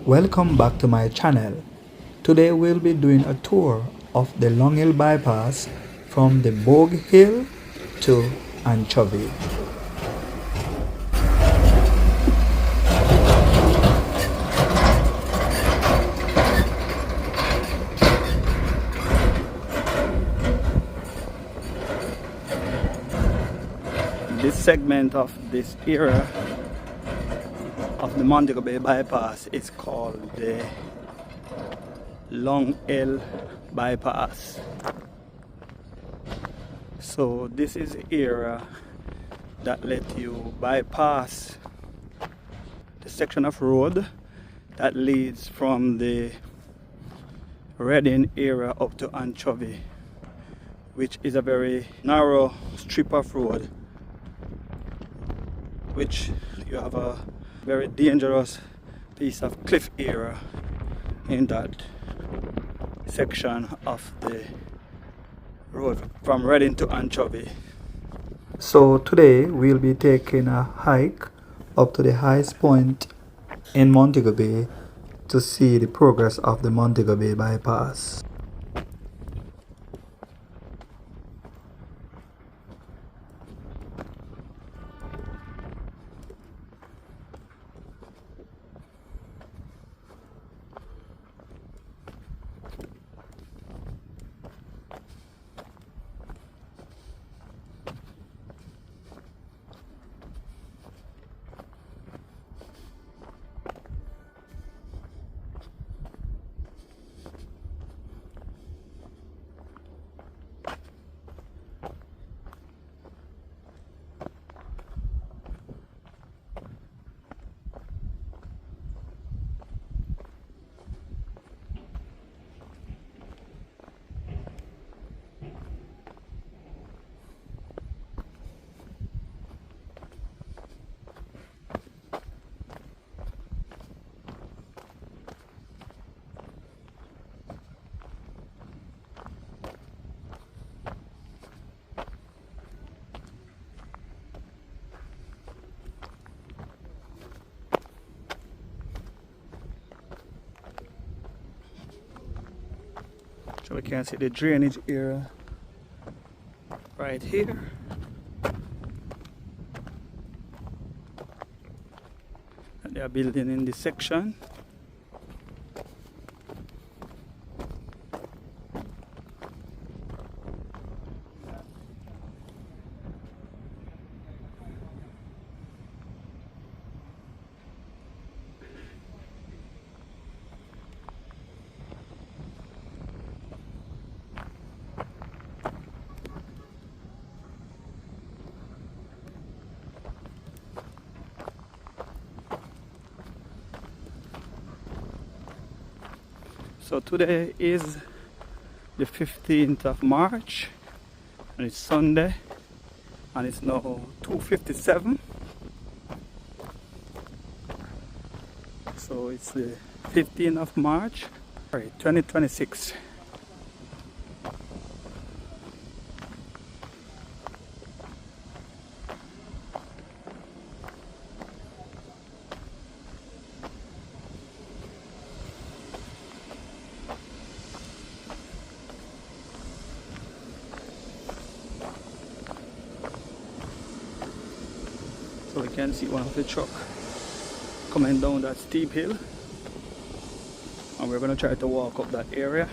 Welcome back to my channel. Today we'll be doing a tour of the Long Hill bypass from the Bogue Hill to Anchovy. This segment of this area of the Montego Bay bypass is called the Long Hill bypass. So this is the area that let you bypass the section of road that leads from the Reading area up to Anchovy, which is a very narrow strip of road, which you have a very dangerous piece of cliff area in that section of the road from Reading to Anchovy. So today we'll be taking a hike up to the highest point in Montego Bay to see the progress of the Montego Bay bypass. So we can see the drainage area right here. And they are building in this section. So today is the 15th of March and it's Sunday and it's now 2:57. So it's the 15th of March, 2026. So we can see one of the truck coming down that steep hill, and we're going to try to walk up that area.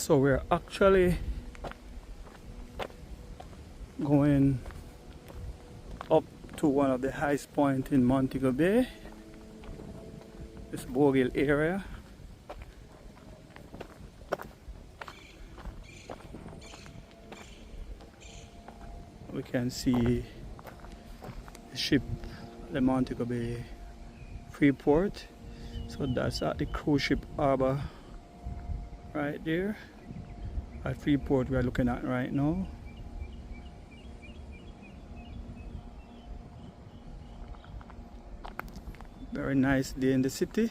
So we're actually going up to one of the highest points in Montego Bay, this Bogue Hill area. We can see the ship, the Montego Bay Freeport. So that's at the cruise ship harbor right there. At Freeport we are looking at right now. Very nice day in the city.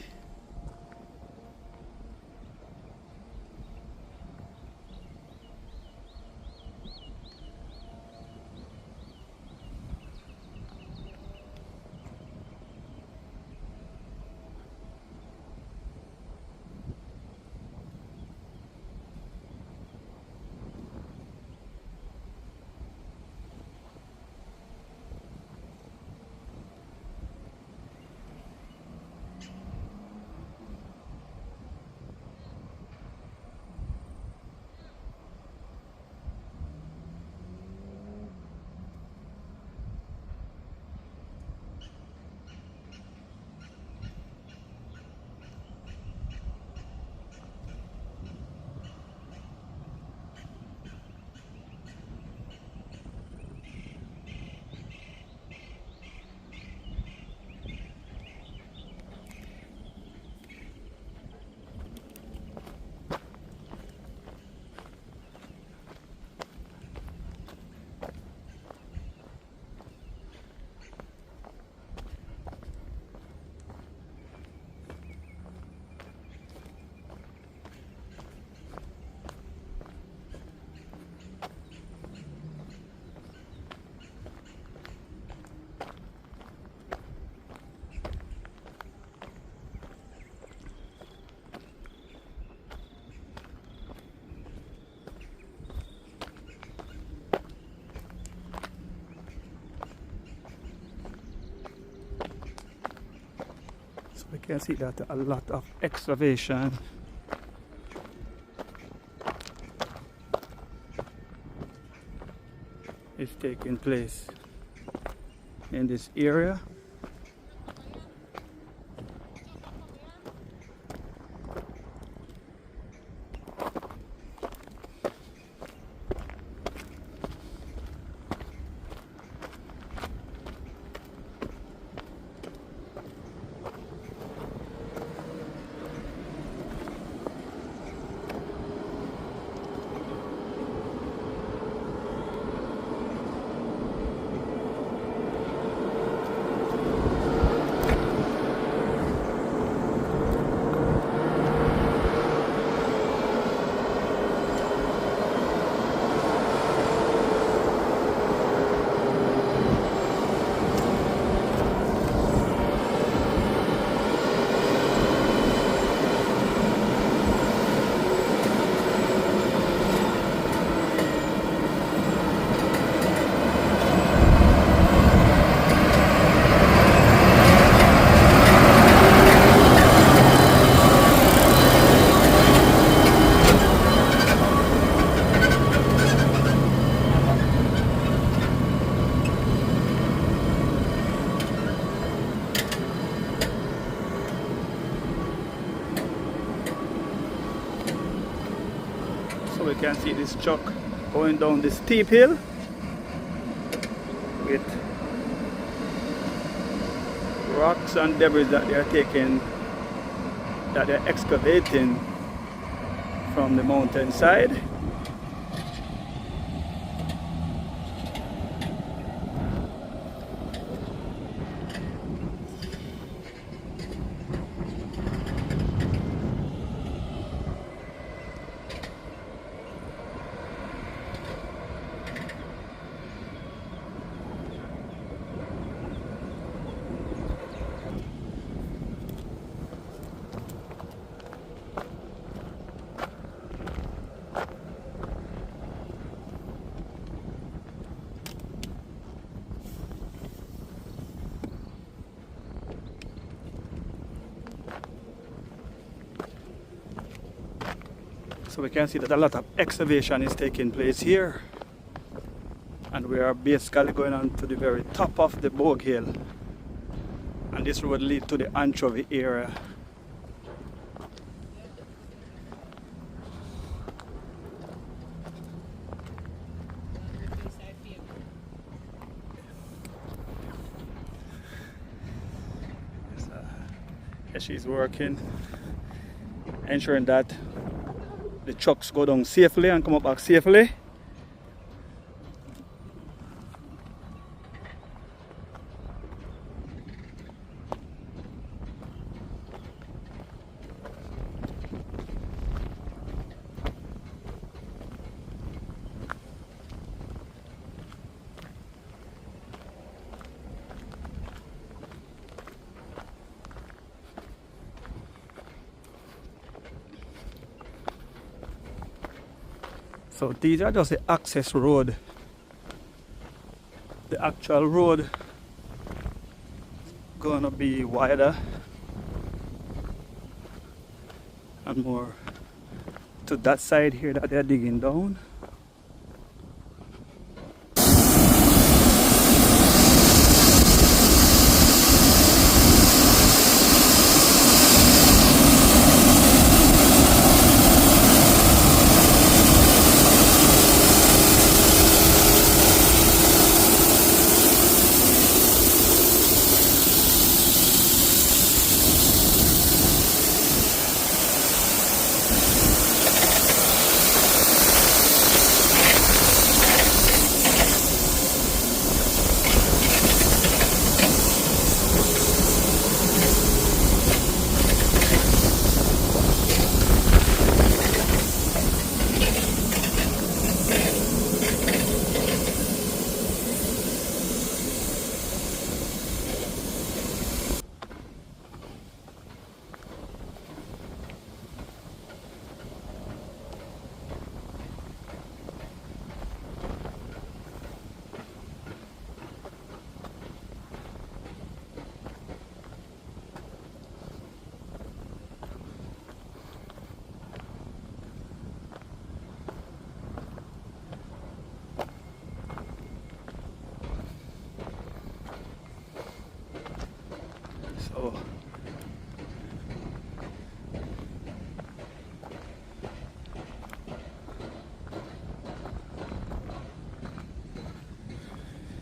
We can see that a lot of excavation is taking place in this area. We can see this truck going down this steep hill with rocks and debris that they are taking, that they're excavating from the mountainside. So we can see that a lot of excavation is taking place here. And we are basically going on to the very top of the Bogue Hill. And this road leads to the Anchovy area. She's working, ensuring that the trucks go down safely and come up back safely. So these are just the access road. The actual road gonna be wider and more to that side here that they're digging down.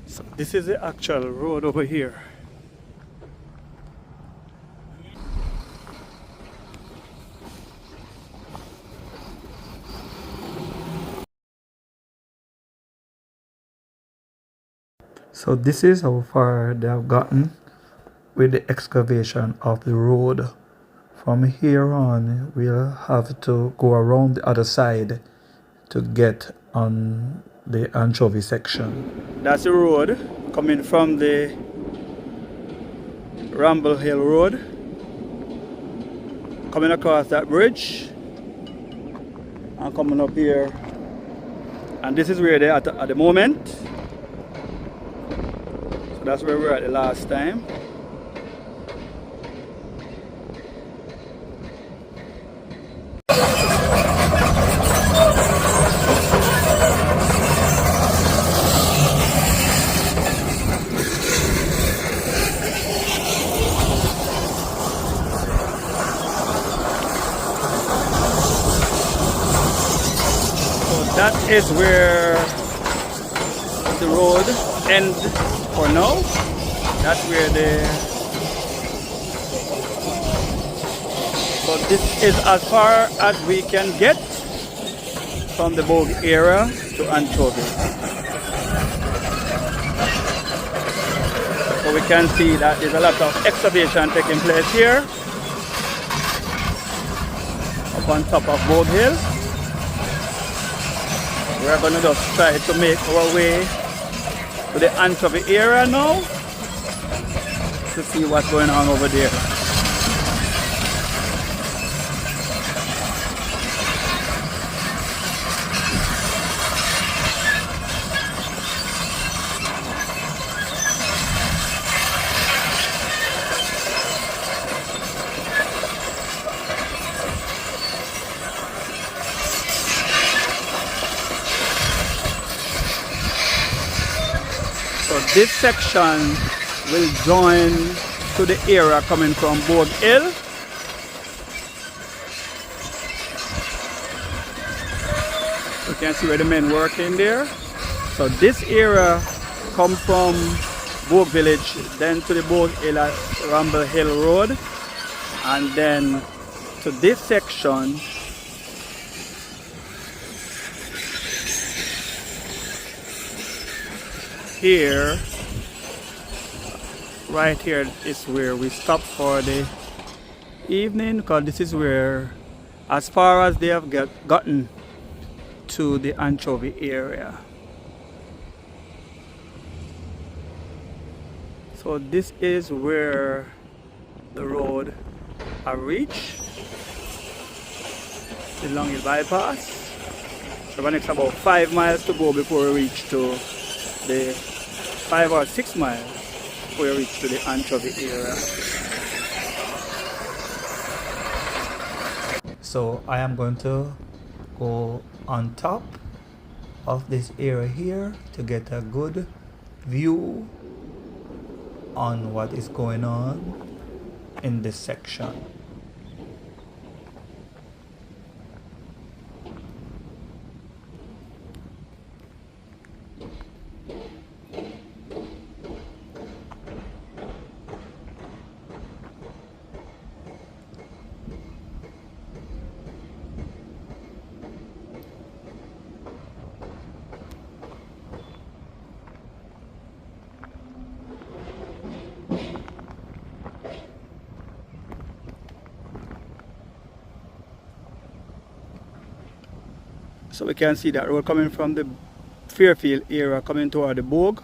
So this is the actual road over here. So this is how far they have gotten with the excavation of the road. From here on, we'll have to go around the other side to get on the Anchovy section. That's the road coming from the Bogue Hill Road, coming across that bridge and coming up here. And this is where they're at the moment. So that's where we were at the last time. That is where the road ends for now. That's where so this is as far as we can get from the Bogue area to Anchovy. So we can see that there's a lot of excavation taking place here up on top of Bogue Hill. We're going to just try to make our way to the Anchovy area now to see what's going on over there. this section will join to the area coming from Bogue Hill. You can see where the men working there. So this area come from Bogue Village, then to the Bogue Hill at Ramble Hill Road, and then to this section here. Right here is where we stop for the evening, because this is where, as far as they have gotten to the Anchovy area. So this is where the road I reach, the Long Hill bypass. So the next about 5 miles to go before we reach to the 5 or 6 miles before we reach to the Anchovy area. So I am going to go on top of this area here to get a good view on what is going on in this section. So we can see that road coming from the Fairfield area coming toward the Bogue.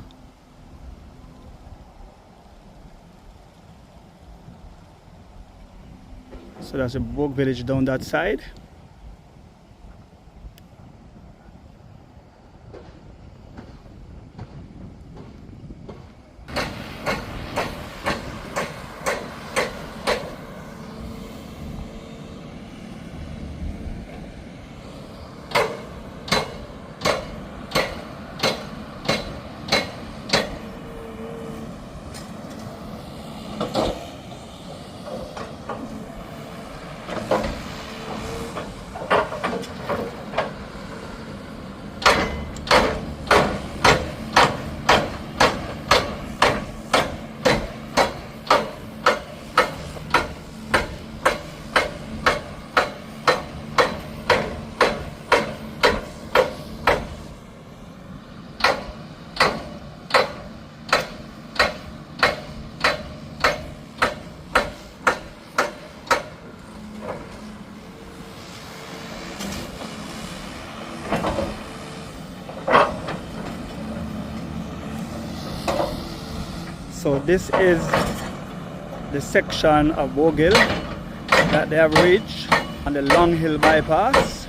So that's the Bogue village down that side. So this is the section of Bogue Hill that they have reached on the Long Hill bypass.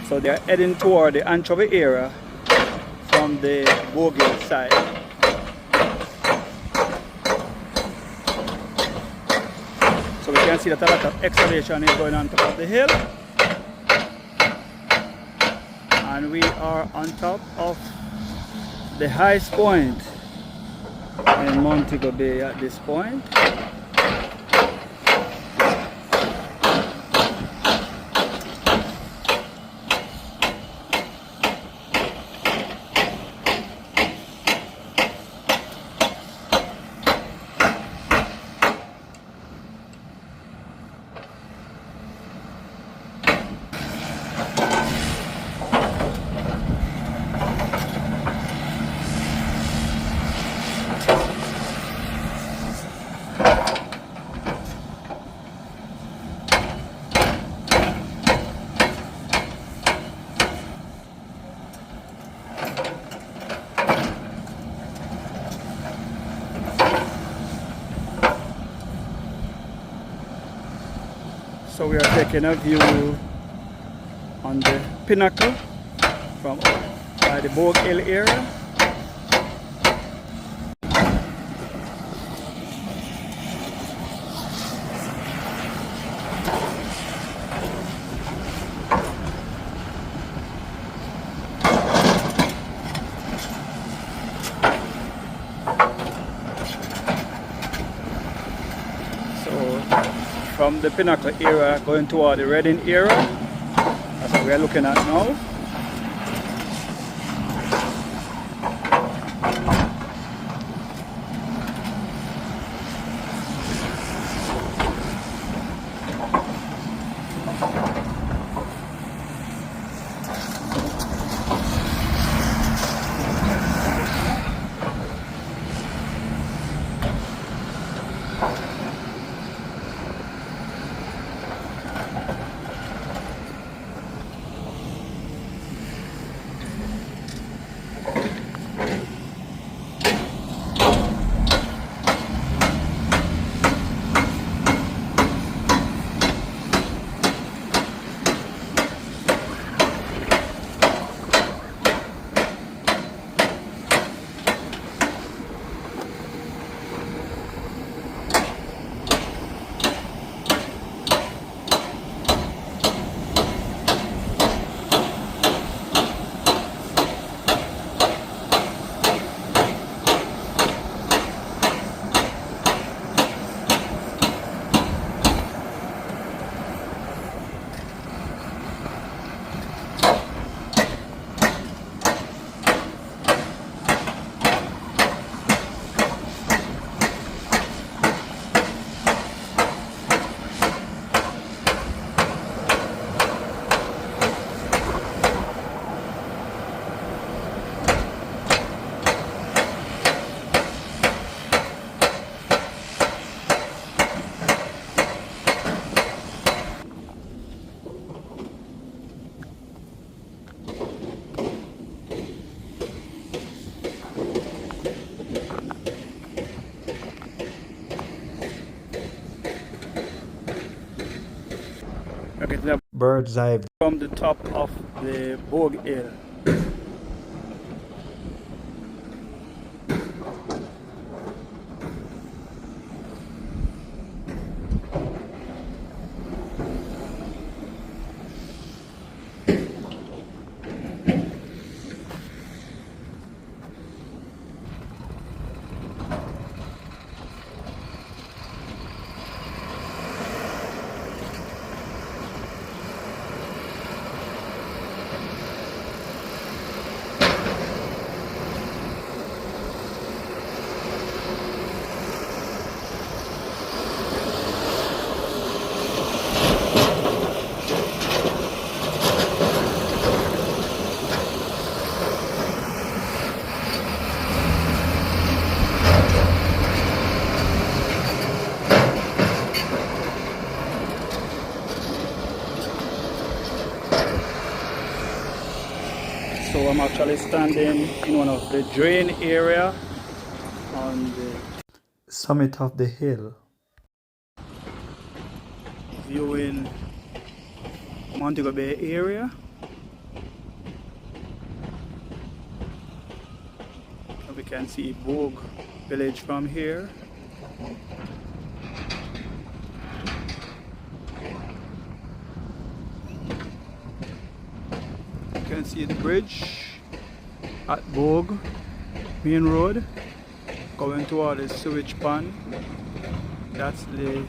So they are heading toward the Anchovy area from the Bogue Hill side. So we can see that a lot of excavation is going on top of the hill. And we are on top of the highest point in Montego Bay at this point. So we are taking a view on the pinnacle from by the Bogue Hill area. from the Pinnacle area going toward the Reading area. That's what we are looking at now. Okay, the bird's eye from the top of the Bogue Hill. So I'm actually standing in one of the drain area on the summit of the hill, viewing Montego Bay area. We can see Bogue village from here. You can see the bridge at Bogue main road going toward the sewage pond. That's the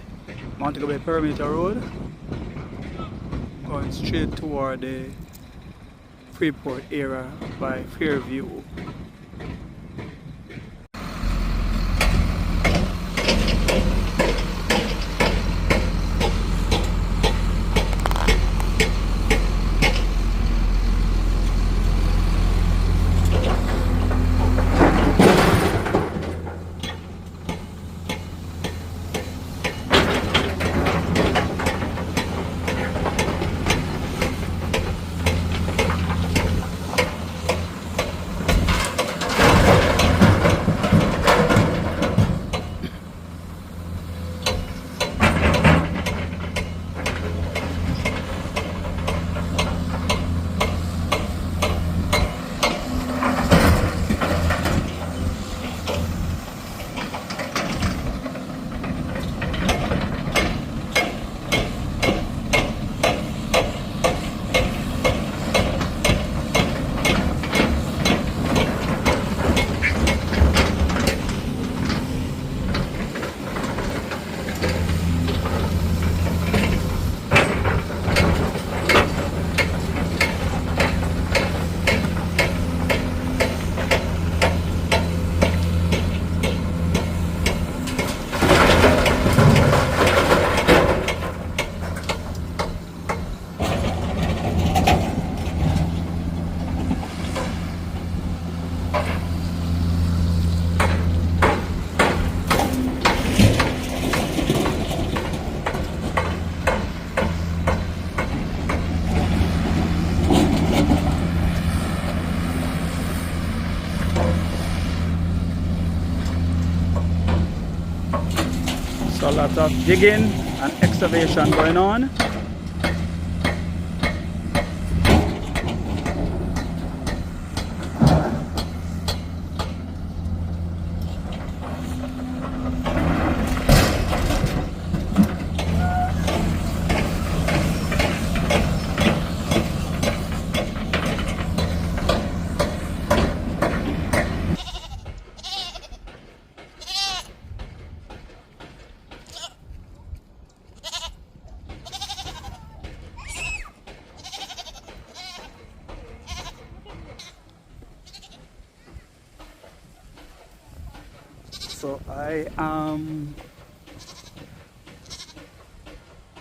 Montego Bay perimeter road going straight toward the Freeport area by Fairview. So lots of digging and excavation going on.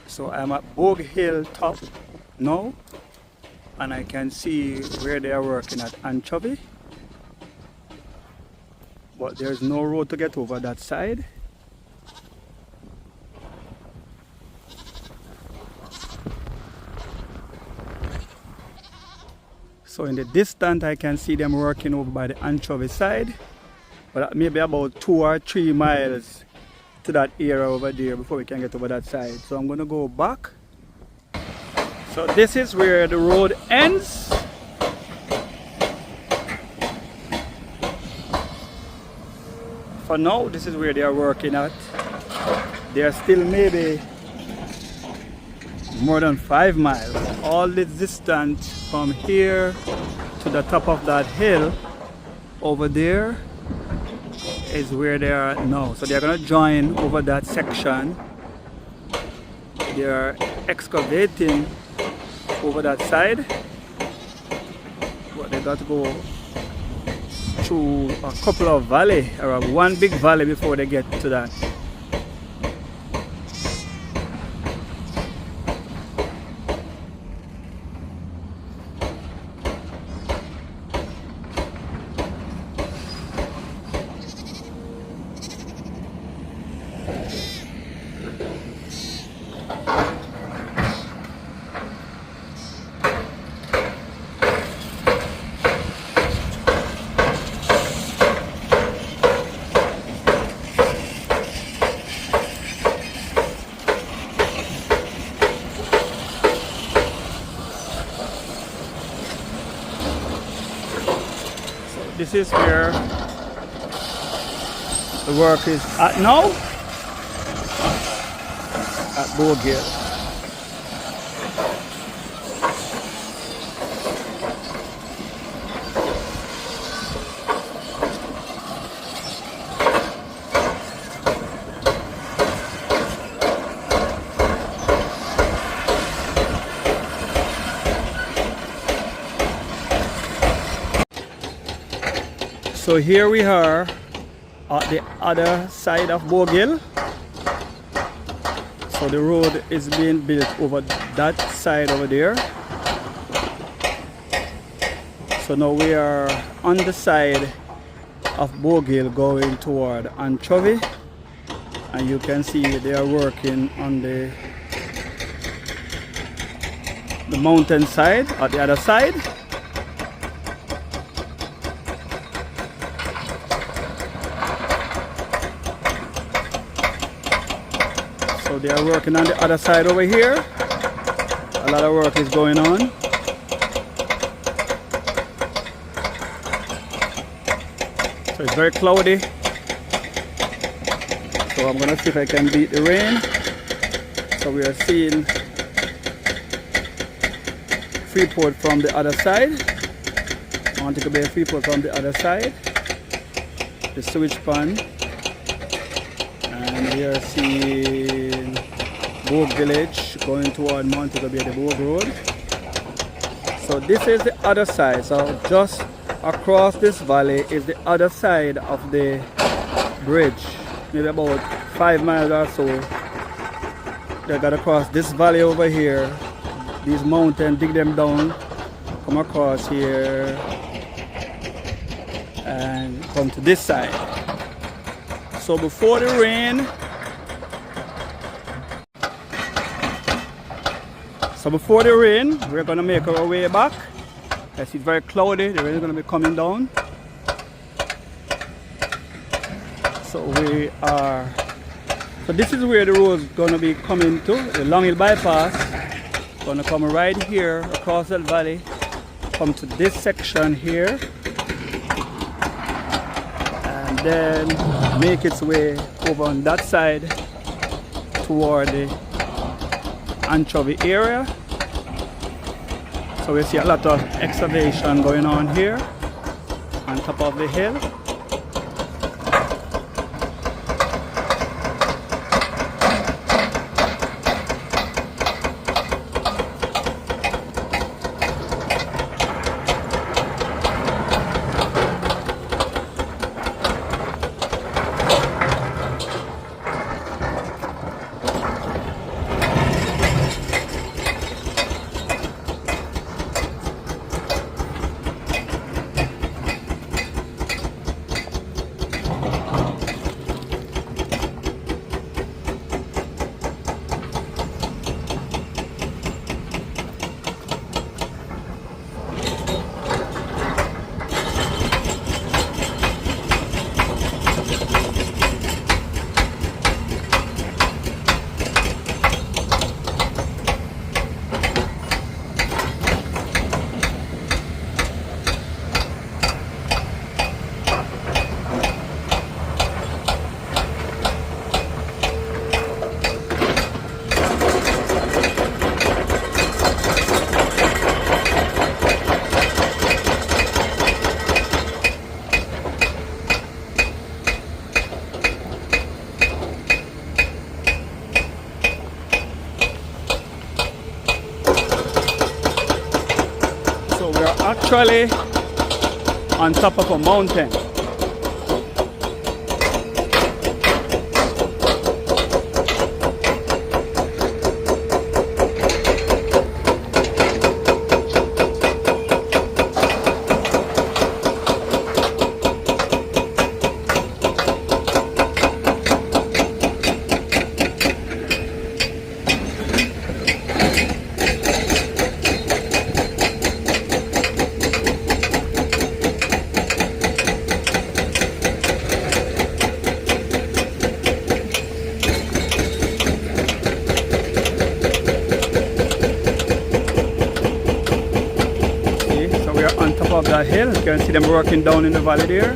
So I'm at Bogue Hill top now, and I can see where they are working at Anchovy, but there's no road to get over that side. So in the distance I can see them working over by the Anchovy side, but maybe about 2 or 3 miles to that area over there before we can get over that side. So I'm gonna go back. So this is where the road ends. For now, this is where they are working at. They are still maybe more than 5 miles. All this distance from here to the top of that hill over there is where they are now. So they're gonna join over that section. They are excavating over that side, but they got to go through a couple of valleys, or one big valley before they get to that. This is where the work is at now, at Bogue Hill. So here we are at the other side of Bogue Hill. So the road is being built over that side over there. So now we are on the side of Bogue Hill going toward Anchovy, and you can see they are working on the mountain side at the other side. So they are working on the other side over here. A lot of work is going on. So it's very cloudy. So I'm gonna see if I can beat the rain. So we are seeing Freeport from the other side. I want to be a Freeport from the other side. The sewage pond. And we are seeing Bogue Village going toward Montego Bay, the Bogue Road. So this is the other side. So just across this valley is the other side of the bridge. Maybe about 5 miles or so. They got to cross this valley over here. These mountains, dig them down, come across here, and come to this side. So before the rain, we're gonna make our way back. I see it's very cloudy, the rain is gonna be coming down. So we are So this is where the road is going to be coming to, the Long Hill bypass. Going to come right here across that valley, come to this section here, and then make its way over on that side toward the Anchovy area. So we see a lot of excavation going on here on top of the hill. Actually on top of a mountain. Of that hill, you can see them working down in the valley there,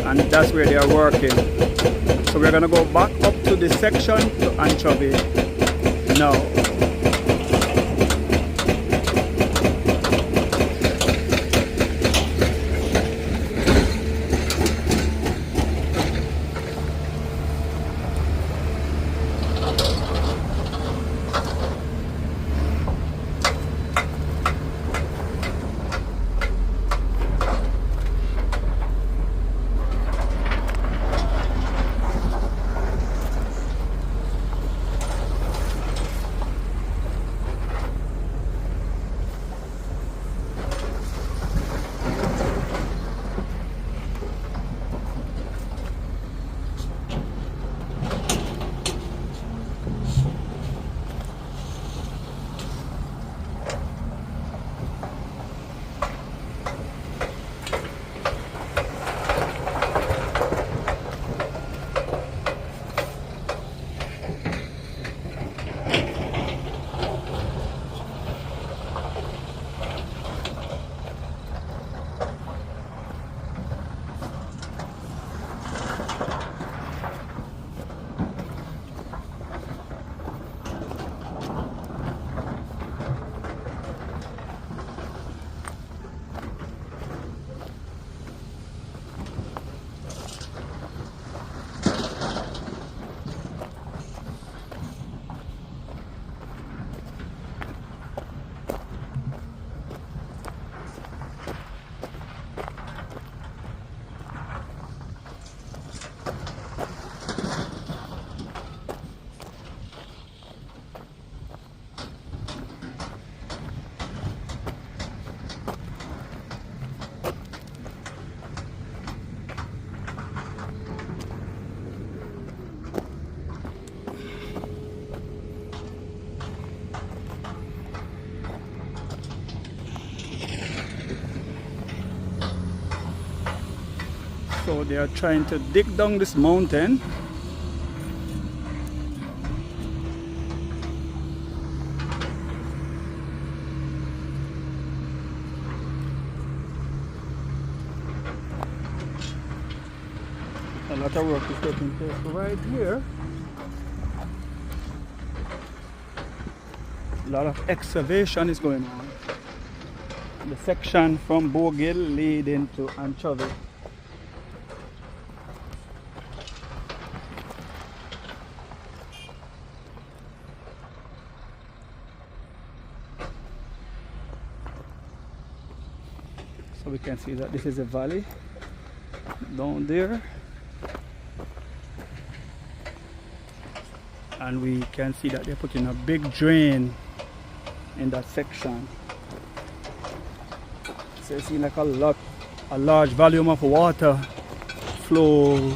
and that's where they are working. So we're gonna go back up to this section to Anchovy now. So they are trying to dig down this mountain of work is taking place right here. A lot of excavation is going on. The section from Bogue Hill leading to Anchovy. So we can see that this is a valley down there, and we can see that they're putting a big drain in that section. So you see like a large volume of water flow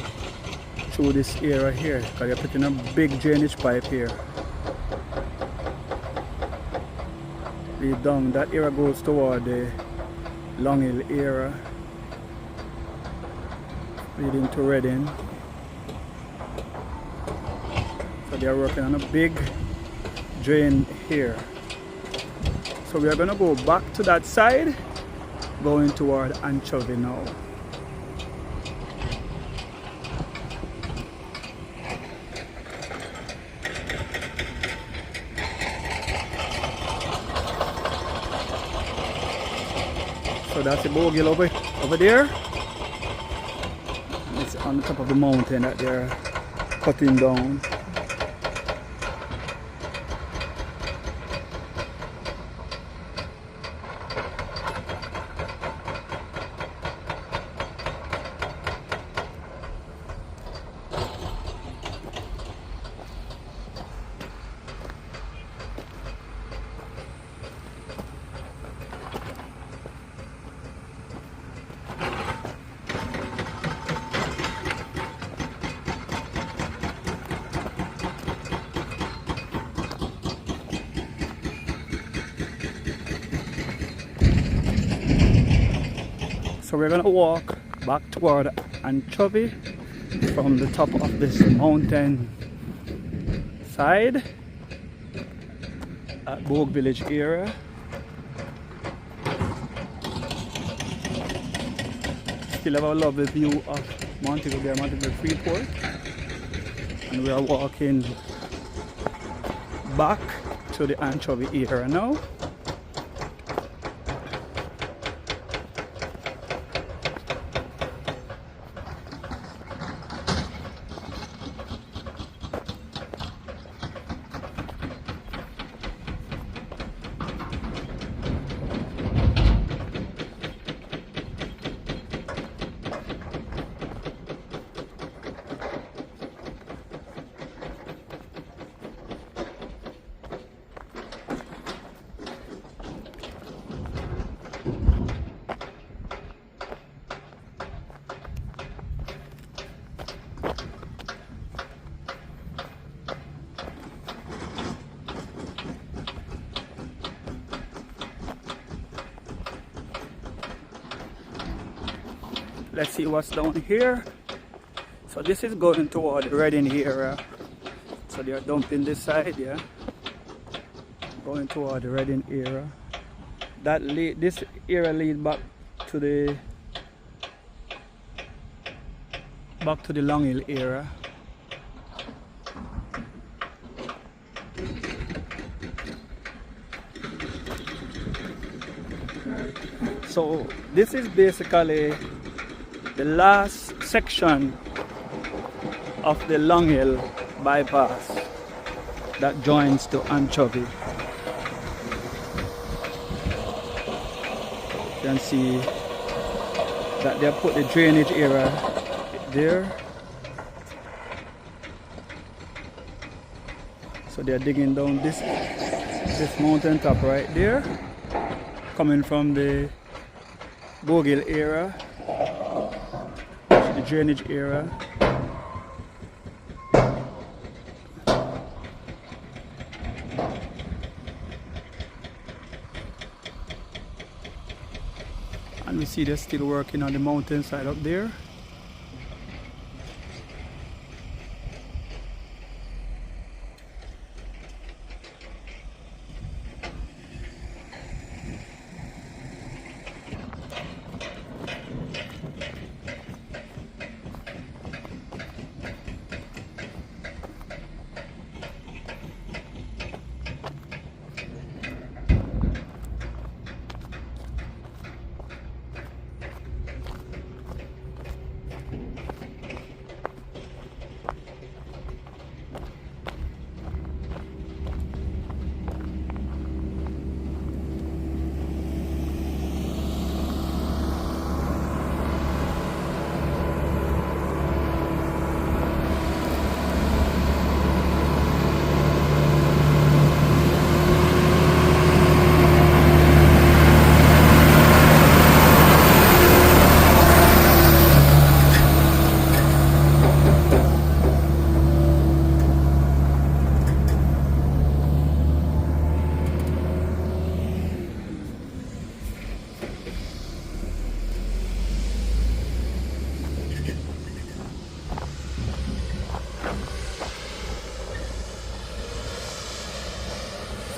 through this area here, because they're putting a big drainage pipe here. Lead down, that area goes toward the Long Hill area, leading to Reading. So they are working on a big drain here. So we are going to go back to that side, going toward Anchovy now. So that's the Bogue Hill over there. It's on the top of the mountain that they're cutting down. So we're gonna walk back toward Anchovy from the top of this mountain side at Bogue Village area. Still have a lovely view of Montego Freeport, and we are walking back to the Anchovy area now. Let's see what's down here. So this is going toward the Reading area. So they are dumping this side, yeah. Going toward the Reading area. This area leads back to the Long Hill area. So this is basically the last section of the Long Hill bypass that joins to Anchovy. You can see that they have put the drainage area there. So they are digging down this mountain top right there, coming from the Bogue Hill area, the drainage area. And we see they're still working on the mountain side up there.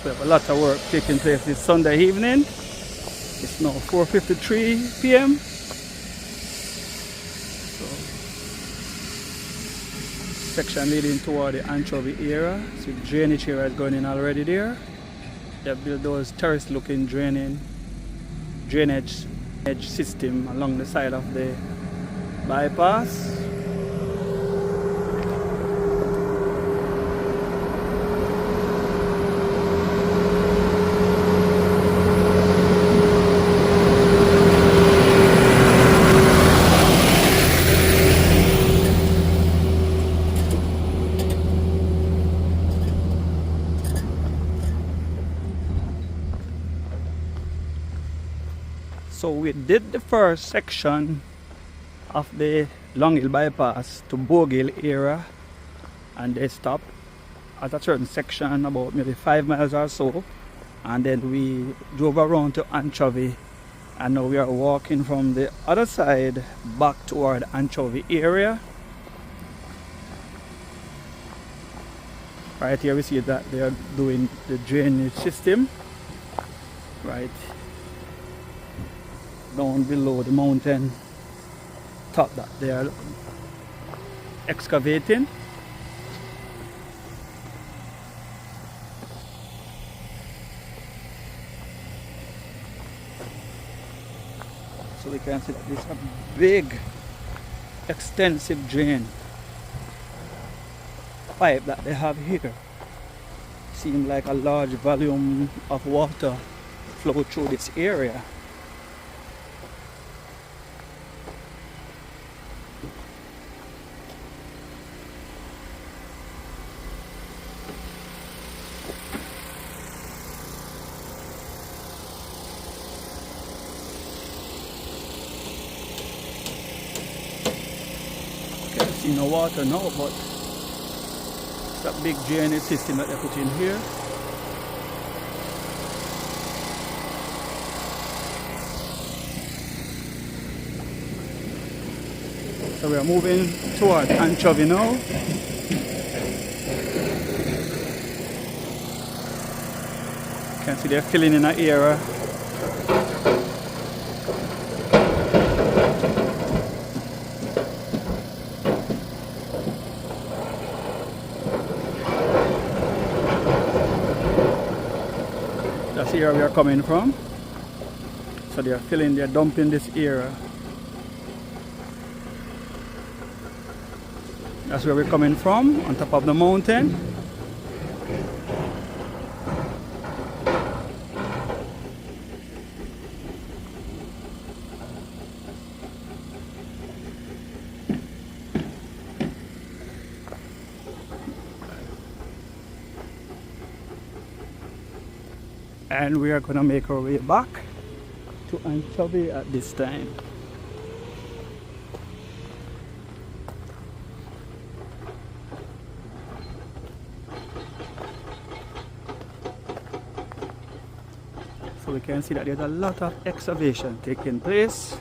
We have a lot of work taking place this Sunday evening. It's now 4:53 p.m. So, section leading toward the Anchovy area. So drainage area is going in already there. They have built those terrace-looking drainage system along the side of the bypass. So we did the first section of the Long Hill bypass to Bogue Hill area, and they stopped at a certain section about maybe 5 miles or so, and then we drove around to Anchovy, and now we are walking from the other side back toward Anchovy area. Right here we see that they are doing the drainage system right down below the mountain top that they are excavating. So we can see that this is a big extensive drain pipe that they have here. Seems like a large volume of water flow through this area. Can't see no water now, but it's a big drainage system that they put in here. So we are moving toward Anchovy now. You can see they're filling in an area. That's here we are coming from. So they are filling, they are dumping this area. That's where we're coming from, on top of the mountain. And we are going to make our way back to Anchovy at this time. So we can see that there's a lot of excavation taking place.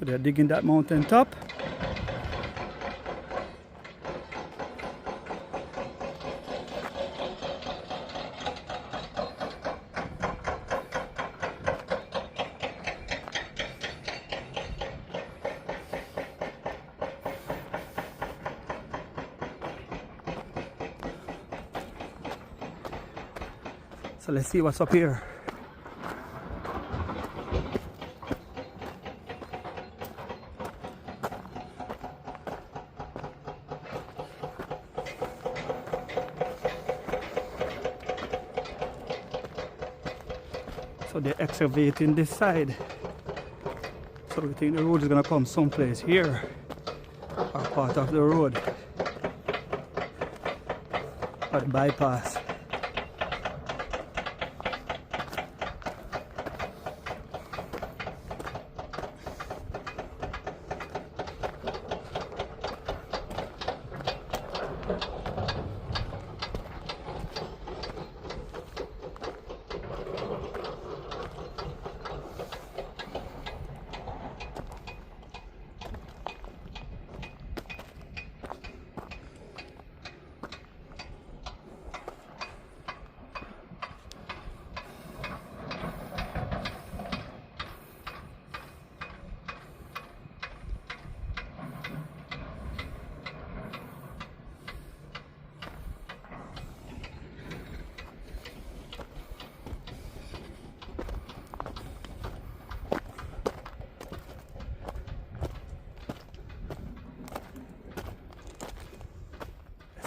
So they're digging that mountain top. So let's see what's up here. So they're excavating this side. So we think the road is gonna come someplace here, or part of the road, or the bypass.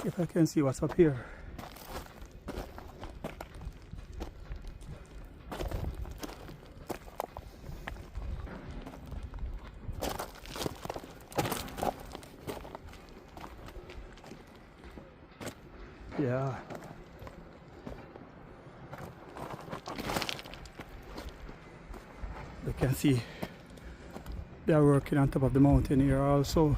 See if I can see what's up here. Yeah. You can see they are working on top of the mountain here also.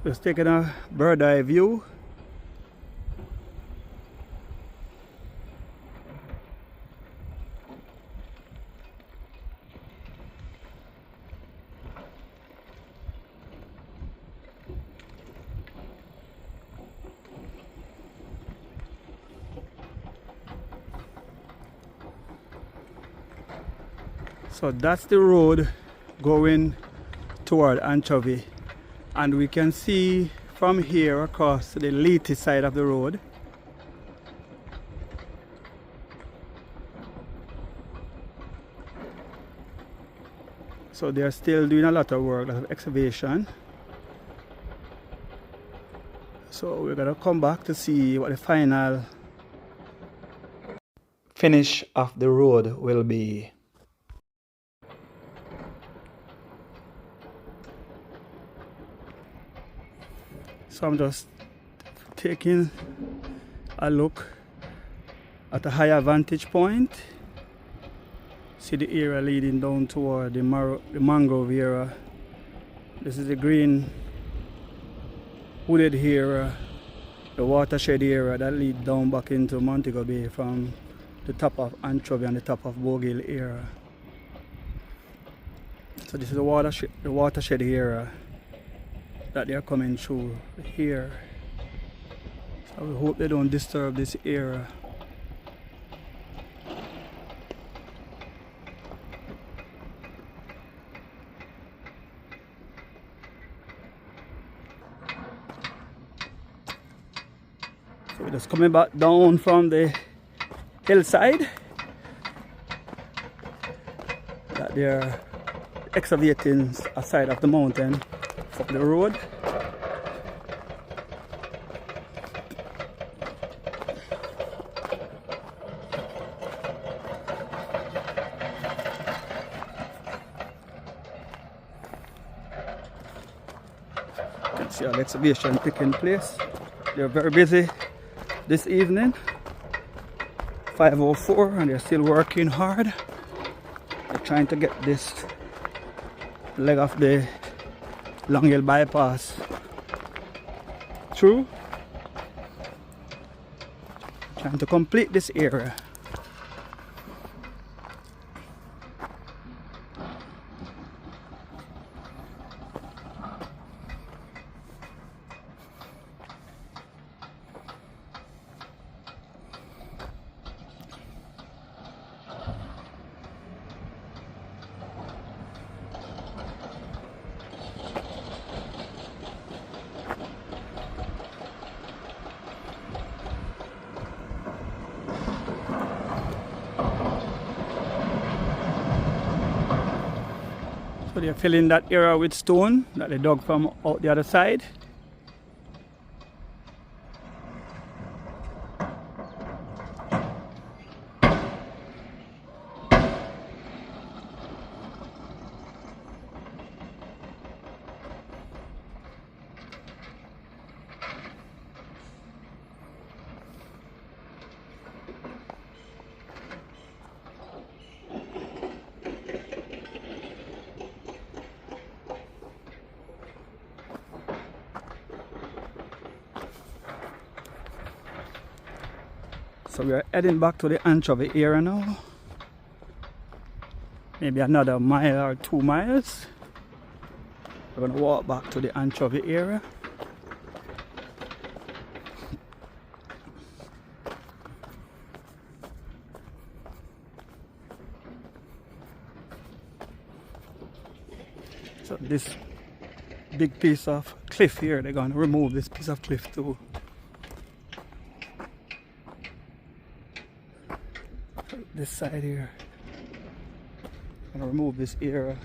Just taking a bird eye view. So that's the road going toward Anchovy. And we can see from here across the Leyte side of the road. So they are still doing a lot of work, a lot of excavation. So we're gonna come back to see what the final finish of the road will be. So I'm just taking a look at a higher vantage point. See the area leading down toward the mangrove area. This is the green wooded area, the watershed area that leads down back into Montego Bay from the top of Anchovy and the top of Bogue Hill area. So this is the watershed area that they are coming through here. So we hope they don't disturb this area. So we're just coming back down from the hillside that they're excavating a side of the mountain for the road. Let's see how the excavation taking place. They're very busy this evening. 5:04 and they're still working hard. They're trying to get this leg of the Long Hill bypass through. Trying to complete this area. So they're filling that area with stone that they dug from out the other side. So we are heading back to the Anchovy area now. Maybe another mile or 2 miles. We're going to walk back to the Anchovy area. So this big piece of cliff here, they're going to remove this piece of cliff too. This side here, I'm gonna remove this area.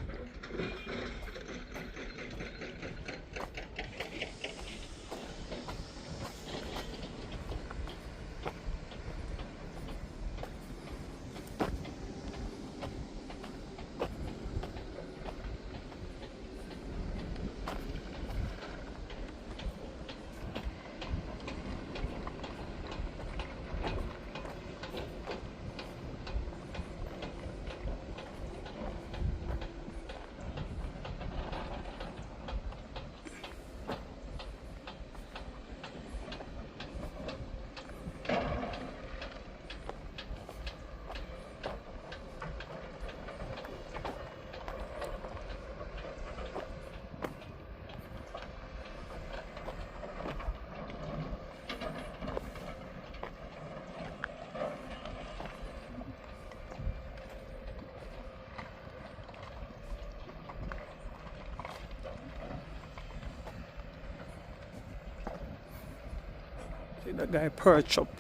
See that guy perch up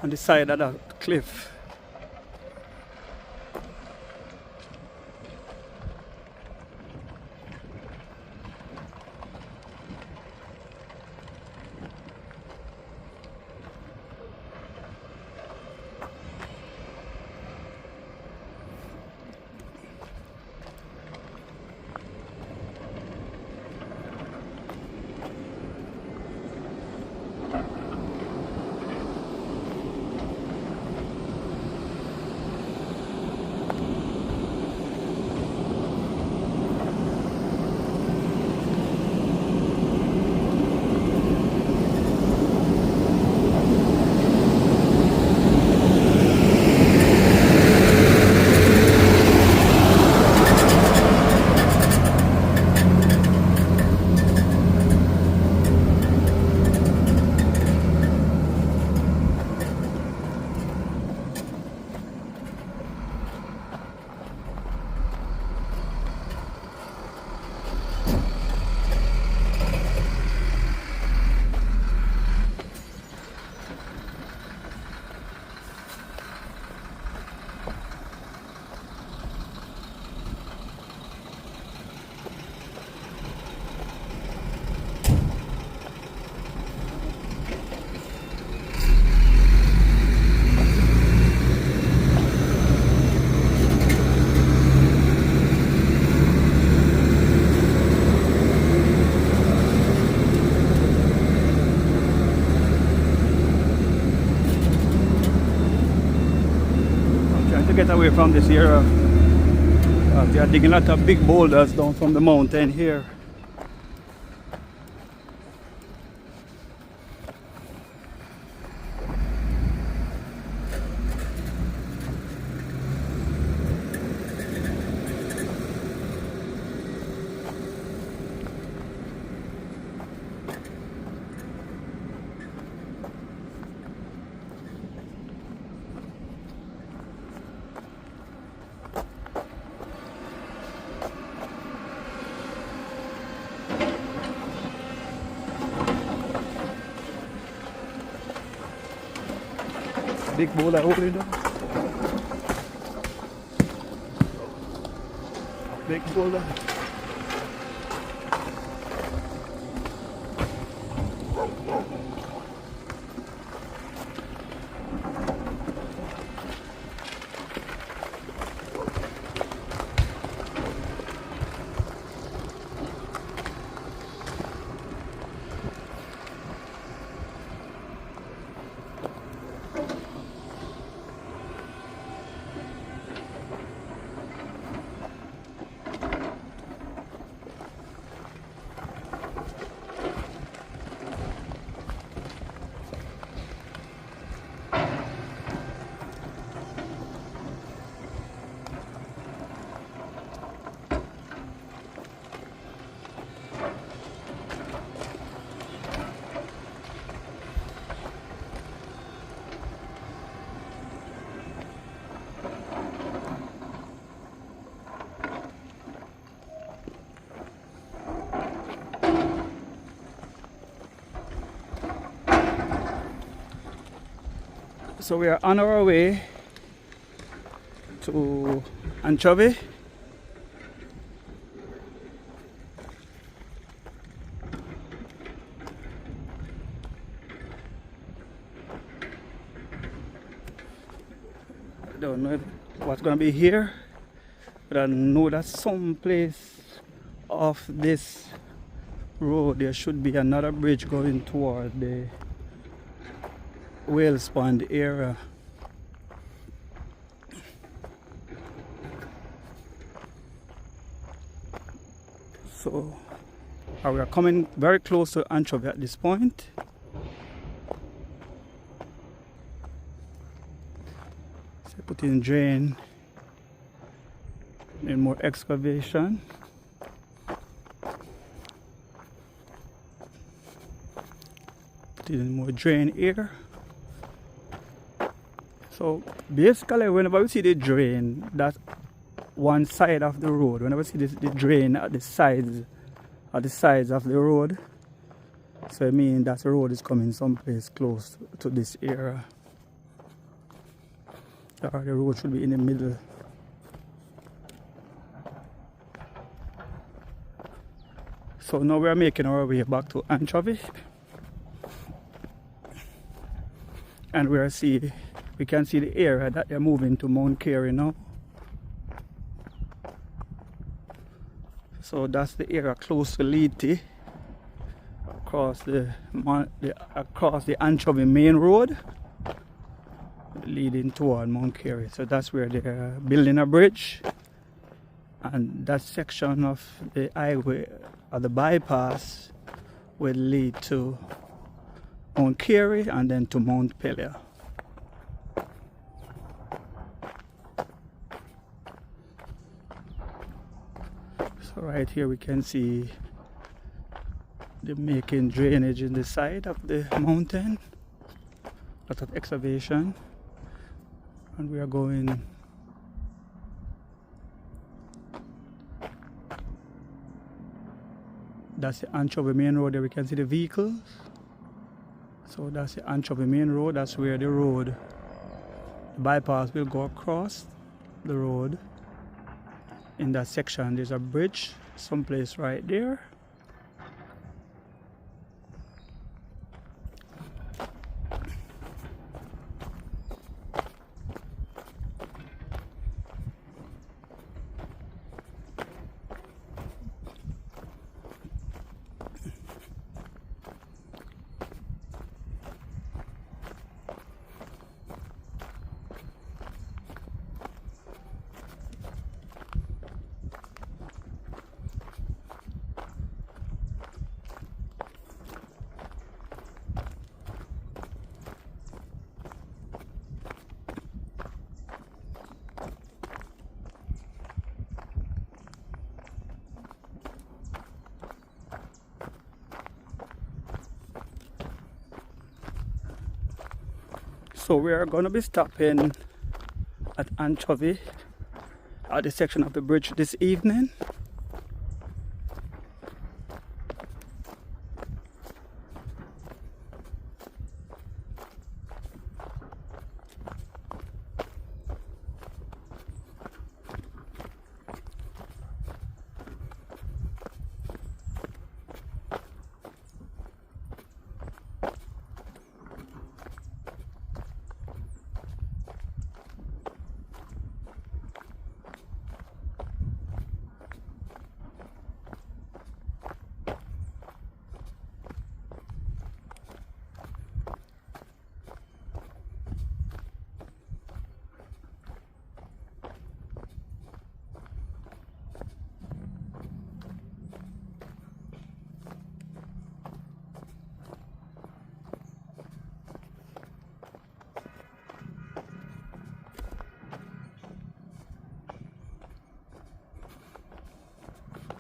on the side of that cliff. get away from this area. They are digging a lot of big boulders down from the mountain here. Big boulder over there. Big boulder. So we are on our way to Anchovy. I don't know what's gonna be here, but I know that some place off this road there should be another bridge going toward the whale pond area. So we are coming very close to Anchovy at this point. So put in drain, and more excavation. Put in more drain here. So basically, whenever we see the drain, that's one side of the road. Whenever we see the drain at the sides of the road, so I mean that the road is coming someplace close to this area. Or the road should be in the middle. So now we are making our way back to Anchovy, and we can see the area that they're moving to Mount Carey now. So that's the area close to Leyte, across the Anchovy main road leading toward Mount Carey. So that's where they're building a bridge, and that section of the highway or the bypass will lead to Mount Carey and then to Mount Pelia. So right here we can see they're making drainage in the side of the mountain, a lot of excavation, and we are going that's the Anchovy main road. There we can see the vehicles. So that's the Anchovy main road. That's where the bypass will go across the road. In that section there's a bridge someplace right there. So we are going to be stopping at Anchovy at the section of the bridge this evening.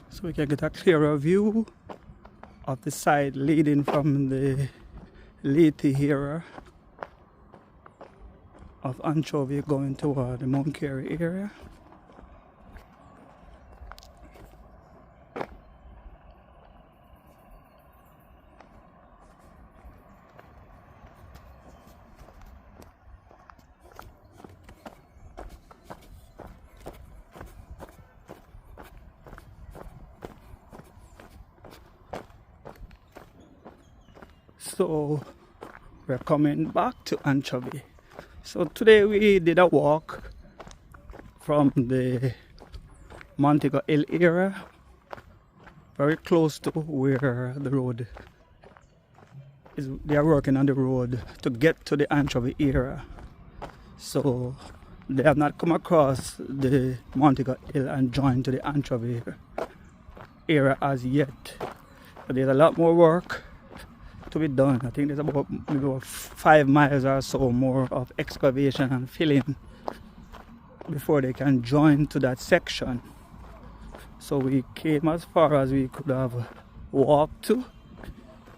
So we can get a clearer view of the side leading from the late era of Anchovy going toward the Mount Carey area. So we're coming back to Anchovy. So today we did a walk from the Bogue Hill area, very close to where the road is. They are working on the road to get to the Anchovy area. So they have not come across the Bogue Hill and joined to the Anchovy area as yet. But there's a lot more work to be done. I think there's about maybe 5 miles or so more of excavation and filling before they can join to that section. So we came as far as we could have walked to,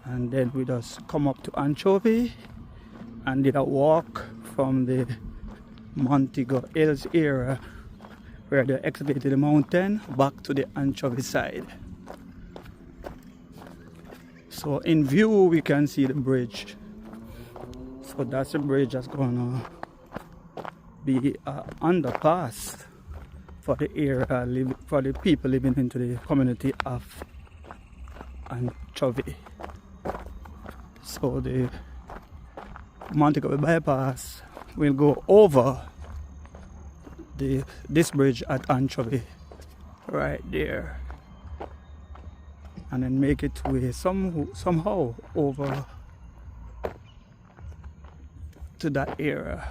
and then we just come up to Anchovy and did a walk from the Bogue Hills area where they excavated the mountain back to the Anchovy side. So in view we can see the bridge. So that's the bridge that's gonna be an underpass for the area, for the people living into the community of Anchovy. So the Bogue bypass will go over this bridge at Anchovy right there, and then make its way somehow over to that area.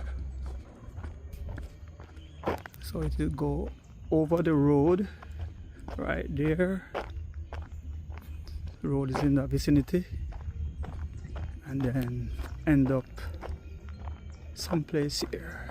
So it will go over the road right there. The road is in the vicinity, and then end up someplace here.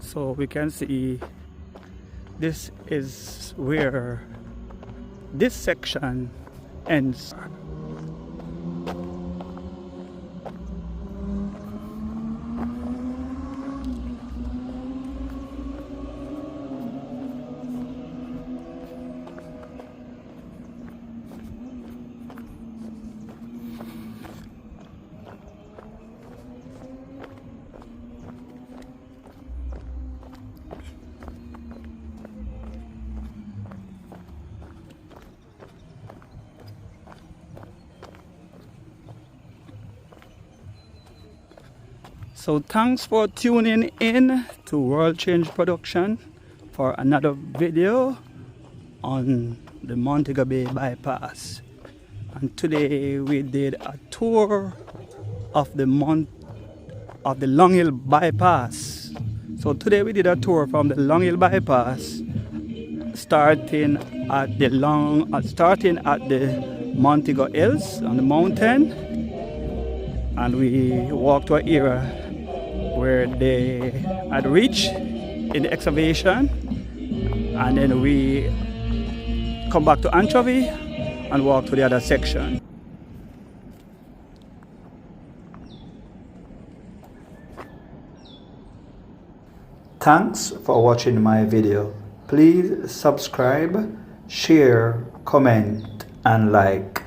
So we can see this is where this section ends. So thanks for tuning in to World Change Production for another video on the Bogue Bay bypass. And today we did a tour of the Long Hill bypass. So today we did a tour from the Long Hill bypass, starting at the Montego Hills on the mountain, and we walked to an area where they had reached in the excavation, and then we come back to Anchovy and walk to the other section. Thanks for watching my video. Please subscribe, share, comment, and like.